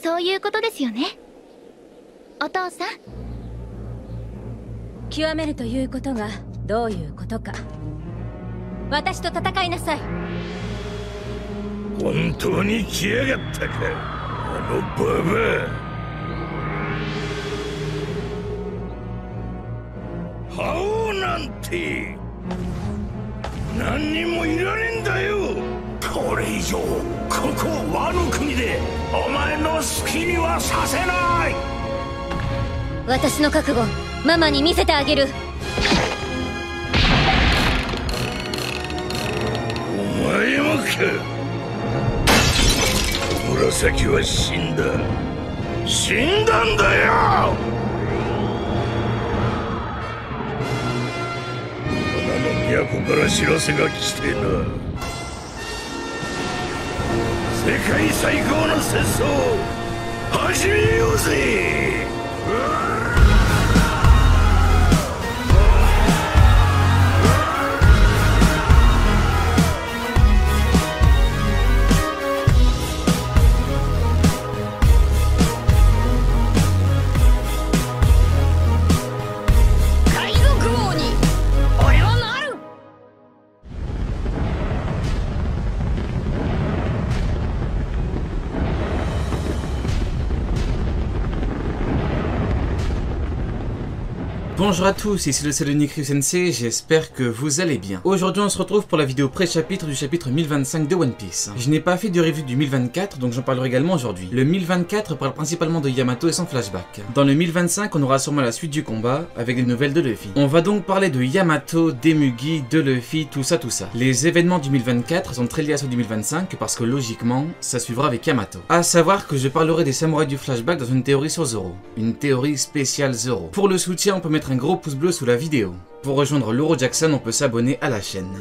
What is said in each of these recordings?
そういうことですよね、お父さん。極めるということがどういうことか、私と戦いなさい。本当に来やがったか、あのババア。覇王なんて何にもいらねえんだよ。これ以上ここワノ国でお前の好きにはさせない。私の覚悟、ママに見せてあげる。お前もか。紫は死んだ。死んだんだよ。花の都から知らせが来てな。世界最高の戦争始めようぜ。Bonjour à tous, ici le Salonic Ryusensei, j'espère que vous allez bien. Aujourd'hui on se retrouve pour la vidéo pré-chapitre du chapitre 1025 de One Piece. Je n'ai pas fait de review du 1024, donc j'en parlerai également aujourd'hui. Le 1024 parle principalement de Yamato et son flashback. Dans le 1025, on aura sûrement la suite du combat, avec des nouvelles de Luffy. On va donc parler de Yamato, des Mugi, de Luffy, tout ça. Les événements du 1024 sont très liés à ceux du 1025, parce que logiquement, ça suivra avec Yamato. A savoir que je parlerai des samouraïs du flashback dans une théorie sur Zoro. Une théorie spéciale Zoro. Pour le soutien, on peut mettre un gros pouce bleu sous la vidéo. Pour rejoindre Loro Jackson, on peut s'abonner à la chaîne.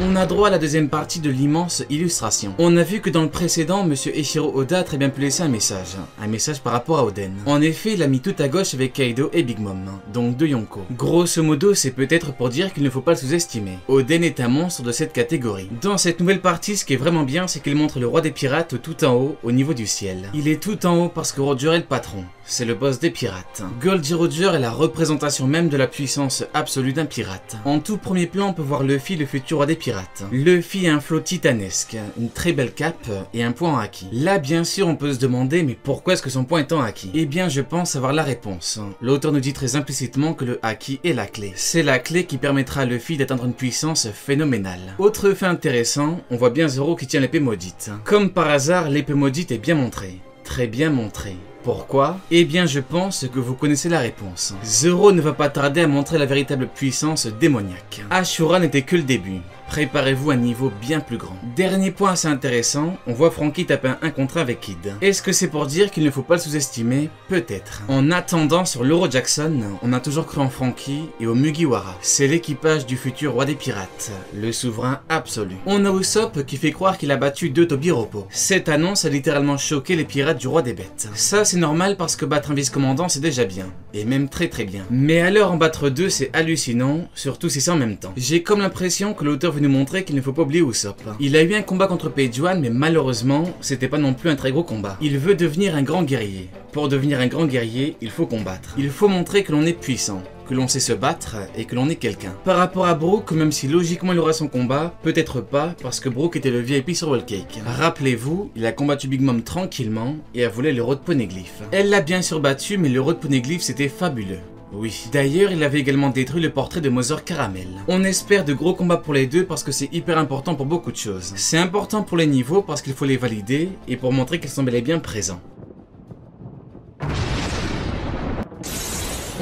On a droit à la deuxième partie de l'immense illustration. On a vu que dans le précédent, Monsieur Eiichiro Oda a très bien pu laisser un message par rapport à Oden. En effet, il a mis tout à gauche avec Kaido et Big Mom, donc de Yonko. Grosso modo, c'est peut-être pour dire qu'il ne faut pas le sous-estimer. Oden est un monstre de cette catégorie. Dans cette nouvelle partie, ce qui est vraiment bien, c'est qu'il montre le roi des pirates tout en haut, au niveau du ciel. Il est tout en haut parce que Roger est le patron. C'est le boss des pirates. Goldie Roger est la représentation même de la puissance absolue d'un pirate. En tout premier plan, on peut voir Luffy, le futur roi des pirates. Luffy a un flot titanesque, une très belle cape et un point en haki. Là, bien sûr, on peut se demander, mais pourquoi est-ce que son point est en haki? Eh bien, je pense avoir la réponse. L'auteur nous dit très implicitement que le haki est la clé. C'est la clé qui permettra à Luffy d'atteindre une puissance phénoménale. Autre fait intéressant, on voit bien Zoro qui tient l'épée maudite. Comme par hasard, l'épée maudite est bien montrée. Très bien montrée. Pourquoi? Eh bien je pense que vous connaissez la réponse. Zoro ne va pas tarder à montrer la véritable puissance démoniaque. Ashura n'était que le début. Préparez-vous à un niveau bien plus grand. Dernier point assez intéressant, on voit Franky taper un contre avec Kid. Est-ce que c'est pour dire qu'il ne faut pas le sous-estimer? Peut-être. En attendant, sur Loro Jackson, on a toujours cru en Franky et au Mugiwara. C'est l'équipage du futur roi des pirates, le souverain absolu. On a Usopp qui fait croire qu'il a battu 2 Tobiropo. Cette annonce a littéralement choqué les pirates du roi des bêtes. Ça c'est normal parce que battre un vice-commandant c'est déjà bien, et même très bien. Mais alors en battre 2 c'est hallucinant, surtout si c'est en même temps. J'ai comme l'impression que l'auteur veut nous montrer qu'il ne faut pas oublier Usopp. Il a eu un combat contre Page One, mais malheureusement, c'était pas non plus un très gros combat. Il veut devenir un grand guerrier. Pour devenir un grand guerrier, il faut combattre. Il faut montrer que l'on est puissant, que l'on sait se battre et que l'on est quelqu'un. Par rapport à Brook, même si logiquement il aura son combat, peut-être pas, parce que Brook était le VIP sur Whole Cake. Rappelez-vous, il a combattu Big Mom tranquillement et a volé l'euro de Poneglyph. Elle l'a bien sûr battu, mais l'euro de Poneglyph c'était fabuleux. Oui. D'ailleurs, il avait également détruit le portrait de Mother Caramel. On espère de gros combats pour les deux parce que c'est hyper important pour beaucoup de choses. C'est important pour les niveaux parce qu'il faut les valider et pour montrer qu'ils sont bel et bien présents.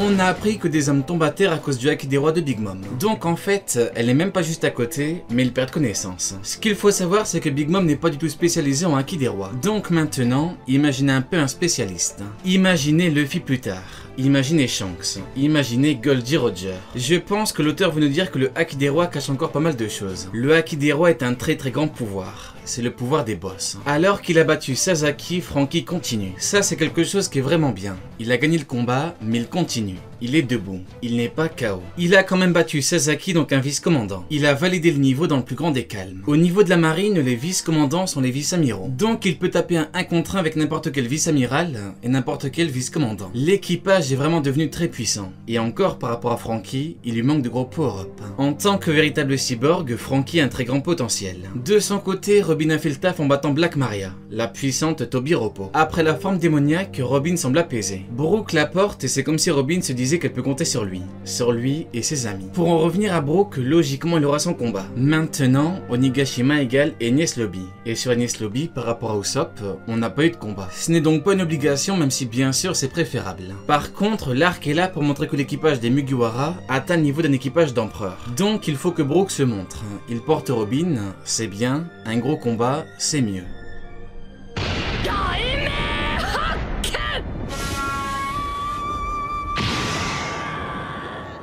On a appris que des hommes tombent à terre à cause du haki des rois de Big Mom. Donc en fait, elle n'est même pas juste à côté, mais ils perdent connaissance. Ce qu'il faut savoir, c'est que Big Mom n'est pas du tout spécialisé en haki des rois. Donc maintenant, imaginez un peu un spécialiste. Imaginez Luffy plus tard. Imaginez Shanks, imaginez Goldie Roger. Je pense que l'auteur veut nous dire que le haki des rois cache encore pas mal de choses. Le haki des rois est un très grand pouvoir. C'est le pouvoir des boss. Alors qu'il a battu Sasaki, Franky continue. Ça c'est quelque chose qui est vraiment bien. Il a gagné le combat, mais il continue. Il est debout. Il n'est pas KO. Il a quand même battu Sasaki, donc un vice-commandant. Il a validé le niveau dans le plus grand des calmes. Au niveau de la marine, les vice-commandants sont les vice-amiraux. Donc il peut taper un 1 contre 1 avec n'importe quel vice-amiral et n'importe quel vice-commandant. L'équipage est vraiment devenu très puissant. Et encore, par rapport à Franky, il lui manque de gros power-up. En tant que véritable cyborg, Franky a un très grand potentiel. De son côté, Robin a fait le taf en battant Black Maria, la puissante Tobiropo. Après la forme démoniaque, Robin semble apaisé. Brooke la porte et c'est comme si Robin se disait qu'elle peut compter sur lui et ses amis. Pour en revenir à Brooke, logiquement il aura son combat. Maintenant, Onigashima égale Enies Lobby. Et sur Enies Lobby, par rapport à Usopp, on n'a pas eu de combat. Ce n'est donc pas une obligation, même si bien sûr c'est préférable. Par contre, l'arc est là pour montrer que l'équipage des Mugiwara atteint le niveau d'un équipage d'empereur. Donc il faut que Brooke se montre. Il porte Robin, c'est bien, un gros combat, c'est mieux.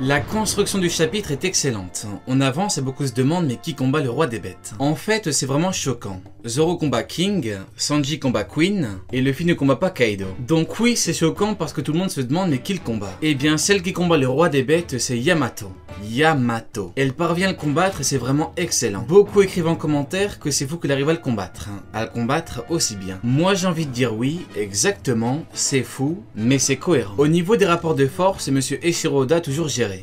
La construction du chapitre est excellente. On avance et beaucoup se demandent mais qui combat le roi des bêtes. En fait, c'est vraiment choquant. Zoro combat King, Sanji combat Queen, et Luffy ne combat pas Kaido. Donc oui, c'est choquant parce que tout le monde se demande mais qui le combat. Eh bien, celle qui combat le roi des bêtes, c'est Yamato. Yamato. Elle parvient à le combattre et c'est vraiment excellent. Beaucoup écrivent en commentaire que c'est fou qu'elle arrive à le combattre. À le combattre aussi bien. Moi j'ai envie de dire oui, exactement, c'est fou, mais c'est cohérent. Au niveau des rapports de force, monsieur Eiichiro Oda a toujours géré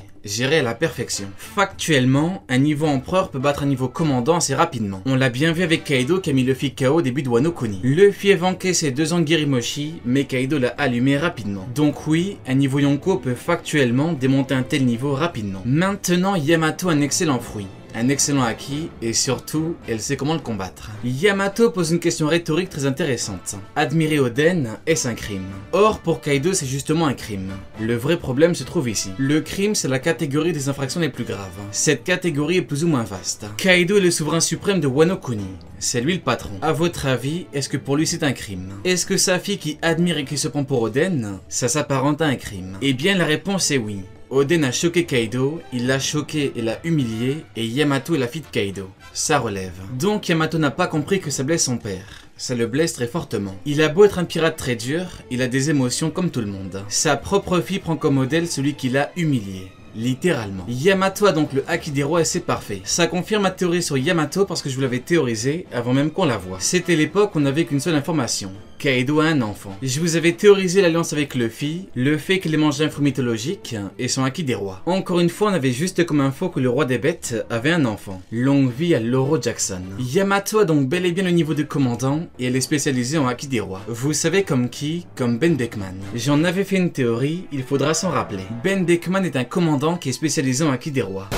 à la perfection. Factuellement, un niveau empereur peut battre un niveau commandant assez rapidement. On l'a bien vu avec Kaido qui a mis Luffy KO au début de Wano Kuni. Luffy a vanqué ses 2 ans de Girimoshi, mais Kaido l'a allumé rapidement. Donc oui, un niveau Yonko peut factuellement démonter un tel niveau rapidement. Maintenant, Yamato a un excellent fruit. Un excellent acquis, et surtout, elle sait comment le combattre. Yamato pose une question rhétorique très intéressante. Admirer Oden, est-ce un crime? Or, pour Kaido, c'est justement un crime. Le vrai problème se trouve ici. Le crime, c'est la catégorie des infractions les plus graves. Cette catégorie est plus ou moins vaste. Kaido est le souverain suprême de Wano Kuni. C'est lui le patron. À votre avis, est-ce que pour lui c'est un crime? Est-ce que sa fille qui admire et qui se prend pour Oden, ça s'apparente à un crime? Eh bien, la réponse est oui. Oden a choqué Kaido, il l'a choqué et l'a humilié, et Yamato est la fille de Kaido. Ça relève. Donc Yamato n'a pas compris que ça blesse son père. Ça le blesse très fortement. Il a beau être un pirate très dur, il a des émotions comme tout le monde. Sa propre fille prend comme modèle celui qui l'a humilié. Littéralement. Yamato a donc le haki des rois et c'est parfait. Ça confirme ma théorie sur Yamato parce que je vous l'avais théorisé avant même qu'on la voie. C'était l'époque où on n'avait qu'une seule information. Kaido a un enfant. Je vous avais théorisé l'alliance avec Luffy, le fait qu'il ait mangé un fruit mythologique et son haki des rois. Encore une fois, on avait juste comme info que le roi des bêtes avait un enfant. Longue vie à Loro Jackson. Yamato a donc bel et bien le niveau de commandant et elle est spécialisée en haki des rois. Vous savez comme qui? Comme Ben Beckman. J'en avais fait une théorie, il faudra s'en rappeler. Ben Beckman est un commandant qui est spécialisé en haki des rois.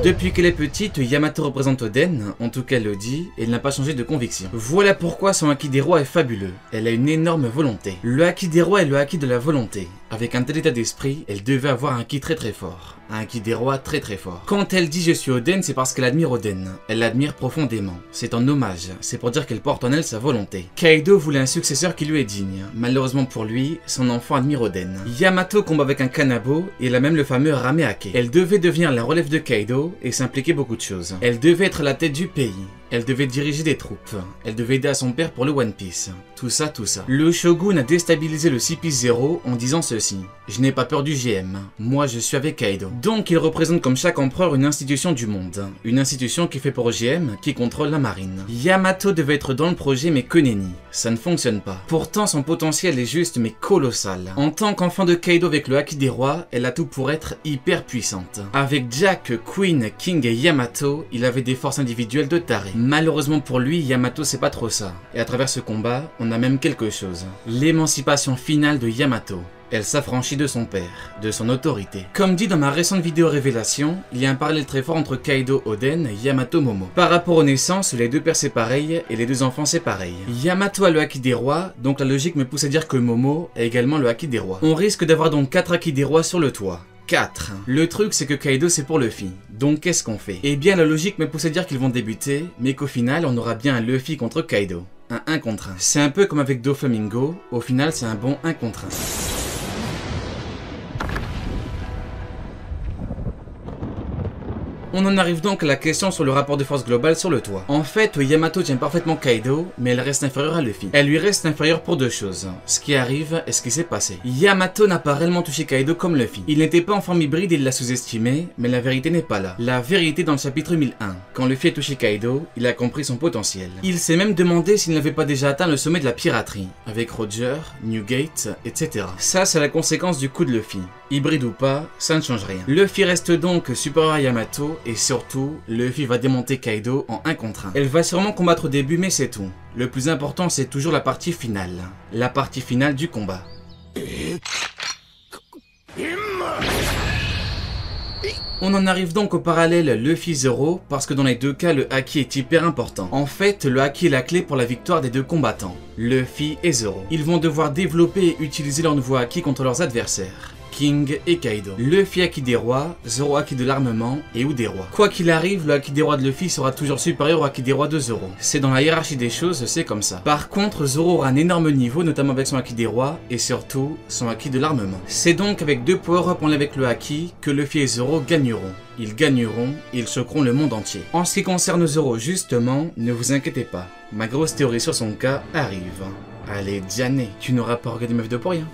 Depuis qu'elle est petite, Yamato représente Oden, en tout cas elle le dit, et elle n'a pas changé de conviction. Voilà pourquoi son haki des rois est fabuleux. Elle a une énorme volonté. Le haki des rois est le haki de la volonté. Avec un tel état d'esprit, elle devait avoir un haki très très fort. Un haki des rois très très fort. Quand elle dit je suis Oden, c'est parce qu'elle admire Oden. Elle l'admire profondément. C'est en hommage. C'est pour dire qu'elle porte en elle sa volonté. Kaido voulait un successeur qui lui est digne. Malheureusement pour lui, son enfant admire Oden. Yamato combat avec un kanabo et elle a même le fameux Ramehake. Elle devait devenir la relève de Kaido et s'impliquer beaucoup de choses. Elle devait être la tête du pays. Elle devait diriger des troupes. Elle devait aider à son père pour le One Piece. Tout ça, tout ça. Le Shogun a déstabilisé le CP0 en disant ceci. Je n'ai pas peur du GM. Moi, je suis avec Kaido. Donc, il représente comme chaque empereur une institution du monde. Une institution qui fait pour GM, qui contrôle la marine. Yamato devait être dans le projet, mais que nenni. Ça ne fonctionne pas. Pourtant, son potentiel est juste, mais colossal. En tant qu'enfant de Kaido avec le haki des rois, elle a tout pour être hyper puissante. Avec Jack, Queen, King et Yamato, il avait des forces individuelles de taré. Malheureusement pour lui, Yamato c'est pas trop ça. Et à travers ce combat, on a même quelque chose. L'émancipation finale de Yamato. Elle s'affranchit de son père, de son autorité. Comme dit dans ma récente vidéo révélation, il y a un parallèle très fort entre Kaido Oden et Yamato Momo. Par rapport aux naissances, les deux pères c'est pareil et les deux enfants c'est pareil. Yamato a le haki des rois, donc la logique me pousse à dire que Momo a également le haki des rois. On risque d'avoir donc 4 haki des rois sur le toit. 4. Le truc c'est que Kaido c'est pour Luffy. Donc qu'est-ce qu'on fait? Eh bien la logique me pousse à dire qu'ils vont débuter, mais qu'au final on aura bien un Luffy contre Kaido. Un 1 contre 1. C'est un peu comme avec Doflamingo, au final c'est un bon 1 contre 1. On en arrive donc à la question sur le rapport de force global sur le toit. En fait, Yamato tient parfaitement Kaido, mais elle reste inférieure à Luffy. Elle lui reste inférieure pour deux choses, ce qui arrive et ce qui s'est passé. Yamato n'a pas réellement touché Kaido comme Luffy. Il n'était pas en forme hybride et il l'a sous-estimé, mais la vérité n'est pas là. La vérité dans le chapitre 1001. Quand Luffy a touché Kaido, il a compris son potentiel. Il s'est même demandé s'il n'avait pas déjà atteint le sommet de la piraterie, avec Roger, Newgate, etc. Ça, c'est la conséquence du coup de Luffy. Hybride ou pas, ça ne change rien. Luffy reste donc supérieur à Yamato, et surtout, Luffy va démonter Kaido en 1 contre 1. Elle va sûrement combattre au début, mais c'est tout. Le plus important, c'est toujours la partie finale. La partie finale du combat. On en arrive donc au parallèle Luffy-Zoro, parce que dans les deux cas, le haki est hyper important. En fait, le haki est la clé pour la victoire des deux combattants, Luffy et Zoro. Ils vont devoir développer et utiliser leur nouveau haki contre leurs adversaires, King et Kaido. Luffy haki des rois, Zoro haki de l'armement et ou des rois. Quoi qu'il arrive, le haki des rois de Luffy sera toujours supérieur au haki des rois de Zoro. C'est dans la hiérarchie des choses, c'est comme ça. Par contre, Zoro aura un énorme niveau, notamment avec son haki des rois et surtout son haki de l'armement. C'est donc avec 2 power-up en lien avec le haki que Luffy et Zoro gagneront. Ils gagneront, ils choqueront le monde entier. En ce qui concerne Zoro, justement, ne vous inquiétez pas. Ma grosse théorie sur son cas arrive. Allez, Diane, tu n'auras pas regardé ma vidéo pour rien.